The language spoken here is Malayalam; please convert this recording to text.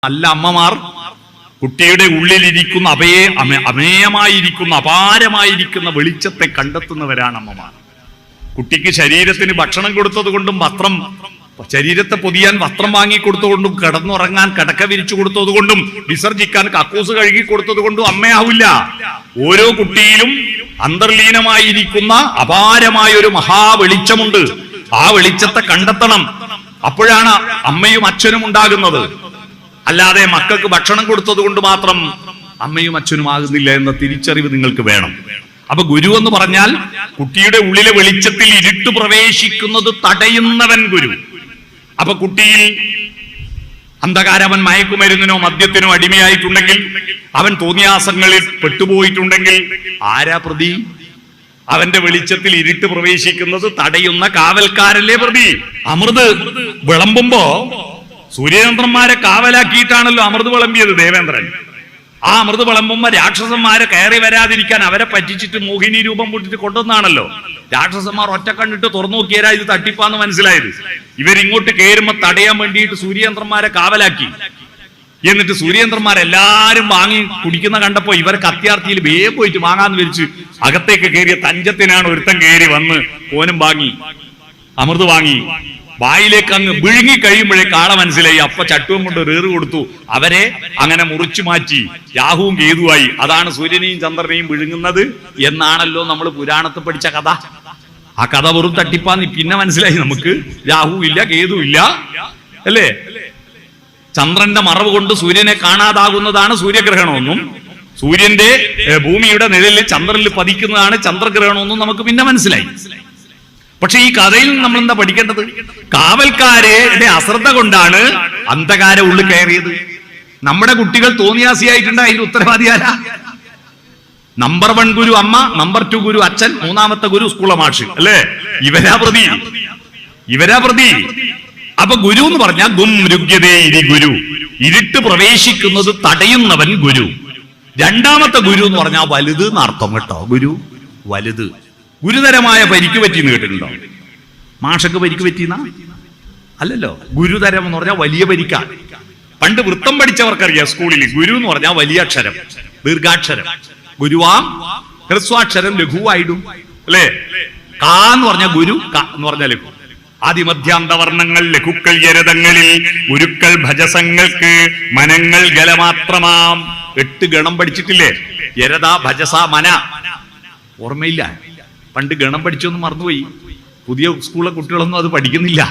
നല്ല അമ്മമാർ കുട്ടിയുടെ ഉള്ളിലിരിക്കുന്ന അമേയമായിരിക്കുന്ന അപാരമായിരിക്കുന്ന വെളിച്ചത്തെ കണ്ടെത്തുന്നവരാണ് അമ്മമാർ. കുട്ടിക്ക് ശരീരത്തിന് ഭക്ഷണം കൊടുത്തത് കൊണ്ടും ശരീരത്തെ പൊതിയാൻ വസ്ത്രം വാങ്ങി കൊടുത്തുകൊണ്ടും കിടന്നുറങ്ങാൻ കിടക്ക വിരിച്ചു കൊടുത്തത് കൊണ്ടും വിസർജിക്കാൻ കക്കൂസ് കഴുകി കൊടുത്തത് കൊണ്ടും അമ്മയാവില്ല. ഓരോ കുട്ടിയിലും അന്തർലീനമായിരിക്കുന്ന അപാരമായ ഒരു മഹാവെളിച്ചമുണ്ട്. ആ വെളിച്ചത്തെ കണ്ടെത്തണം. അപ്പോഴാണ് അമ്മയും അച്ഛനും ഉണ്ടാകുന്നത്. അല്ലാതെ മക്കൾക്ക് ഭക്ഷണം കൊടുത്തത് കൊണ്ട് മാത്രം അമ്മയും അച്ഛനും ആകുന്നില്ല എന്ന തിരിച്ചറിവ് നിങ്ങൾക്ക് വേണം. അപ്പൊ ഗുരു എന്ന് പറഞ്ഞാൽ കുട്ടിയുടെ ഉള്ളിലെ വെളിച്ചത്തിൽ ഇരുട്ട് പ്രവേശിക്കുന്നത് തടയുന്നവൻ ഗുരു. അപ്പൊ കുട്ടിയിൽ അന്ധകാരം, അവൻ മയക്കുമരുന്നിനോ മദ്യത്തിനോ അടിമയായിട്ടുണ്ടെങ്കിൽ, അവൻ തോന്നിയാസങ്ങളിൽ പെട്ടുപോയിട്ടുണ്ടെങ്കിൽ ആരാ പ്രതി? അവന്റെ വെളിച്ചത്തിൽ ഇരുട്ട് പ്രവേശിക്കുന്നത് തടയുന്ന കാവൽക്കാരല്ലേ പ്രതി. അമൃത് വിളമ്പുമ്പോ സൂര്യചന്ദ്രന്മാരെ കാവലാക്കിയിട്ടാണല്ലോ അമൃത് വിളമ്പിയത് ദേവേന്ദ്രൻ. ആ അമൃത് വിളമ്പുമ്പോ രാക്ഷസന്മാരെ കയറി വരാതിരിക്കാൻ അവരെ പറ്റിച്ചിട്ട് മോഹിനി രൂപം പൊട്ടിട്ട് കൊണ്ടുവന്നാണല്ലോ. രാക്ഷസന്മാർ ഒറ്റ കണ്ടിട്ട് തുറന്നു നോക്കിയാരാ ഇത് തട്ടിപ്പാന്ന് മനസ്സിലായത്. ഇവരിങ്ങോട്ട് കയറുമ്പോ തടയാൻ വേണ്ടിയിട്ട് സൂര്യചന്ദ്രന്മാരെ കാവലാക്കി. എന്നിട്ട് സൂര്യചന്ദ്രന്മാരെല്ലാരും വാങ്ങി കുടിക്കുന്ന കണ്ടപ്പോ ഇവർക്ക് അത്യാർത്ഥിയിൽ വേഗം പോയിട്ട് വാങ്ങാന്ന് വിരിച്ച് അകത്തേക്ക് കയറിയ തഞ്ചത്തിനാണ് ഒരുത്തൻ കയറി വന്ന് ഓനും വാങ്ങി, അമൃത് വാങ്ങി. വായിലേക്ക് അങ്ങ് വിഴുങ്ങി കഴിയുമ്പോഴേക്ക് ആളെ മനസ്സിലായി. അപ്പൊ ചട്ടുവും കൊണ്ട് ഏറ് കൊടുത്തു. അവരെ അങ്ങനെ മുറിച്ചു മാറ്റി. രാഹുവും കേതുവായി. അതാണ് സൂര്യനെയും ചന്ദ്രനെയും വിഴുങ്ങുന്നത് എന്നാണല്ലോ നമ്മൾ പുരാണത്തിൽ പഠിച്ച കഥ. ആ കഥ വെറും തട്ടിപ്പാന്ന് പിന്നെ മനസ്സിലായി നമുക്ക്. രാഹു ഇല്ല, കേതു ഇല്ല, അല്ലേ? ചന്ദ്രന്റെ മറവ് കൊണ്ട് സൂര്യനെ കാണാതാകുന്നതാണ് സൂര്യഗ്രഹണമെന്നും സൂര്യന്റെ ഭൂമിയുടെ നിഴലിൽ ചന്ദ്രനിൽ പതിക്കുന്നതാണ് ചന്ദ്രഗ്രഹണമെന്നും നമുക്ക് പിന്നെ മനസ്സിലായി. പക്ഷെ ഈ കഥയിൽ നമ്മൾ എന്താ പഠിക്കേണ്ടത്? കാവൽക്കാരുടെ അശ്രദ്ധ കൊണ്ടാണ് അന്ധകാര ഉള്ളിൽ കയറിയത്. നമ്മുടെ കുട്ടികൾ തോന്നിയാസിയായിട്ടുണ്ട്. അതിന്റെ ഉത്തരവാദി ആരാ? നമ്പർ 1 ഗുരു അമ്മ, നമ്പർ 2 ഗുരു അച്ഛൻ, 3ാമത്തെ ഗുരു സ്കൂള മാഷ്, അല്ലേ? ഇവരാ പ്രതി. അപ്പൊ ഗുരു എന്ന് പറഞ്ഞാൽ ഗും രുഗ്യതേ ഇരി ഗുരു, ഇരുട്ട് പ്രവേശിക്കുന്നത് തടയുന്നവൻ ഗുരു. 2ാമത്തെ ഗുരു എന്ന് പറഞ്ഞാൽ വലുത് എന്നർത്ഥം കേട്ടോ. ഗുരു വലുത്. ഗുരുതരമായ പരിക്ക് പറ്റിയെന്ന് കേട്ടിട്ടുണ്ടോ? മാഷക്ക് പരിക്ക് പറ്റിയെന്ന അല്ലല്ലോ. ഗുരുതരം എന്ന് പറഞ്ഞാൽ വലിയ പരിക്കാണ്. പണ്ട് വൃത്തം പഠിച്ചവർക്കറിയാം സ്കൂളിൽ ഗുരു എന്ന് പറഞ്ഞാൽ വലിയ അക്ഷരം, ദീർഘാക്ഷരം. ഗുരുവാം ഹ്രസ്വാക്ഷരം ലഘുവായിടും, അല്ലേ? കാ എന്ന് പറഞ്ഞാൽ ഗുരു, ക എന്ന് പറഞ്ഞാൽ ലഘു. ആദിമധ്യാന്തവർണ്ണങ്ങൾ ലഘുക്കൾ യരതങ്ങളിൽ ഗുരുക്കൾ ഭജസങ്ങൾക്ക് മനങ്ങൾ ഗലമാത്രമാം. 8 ഗണം പഠിച്ചിട്ടില്ലേ? യരത, ഭജസ, മന. ഓർമ്മയില്ല? പണ്ട് ഗണം പഠിച്ചൊന്നും മറന്നുപോയി. പുതിയ സ്കൂളിലെ കുട്ടികളൊന്നും അത് പഠിക്കുന്നില്ല.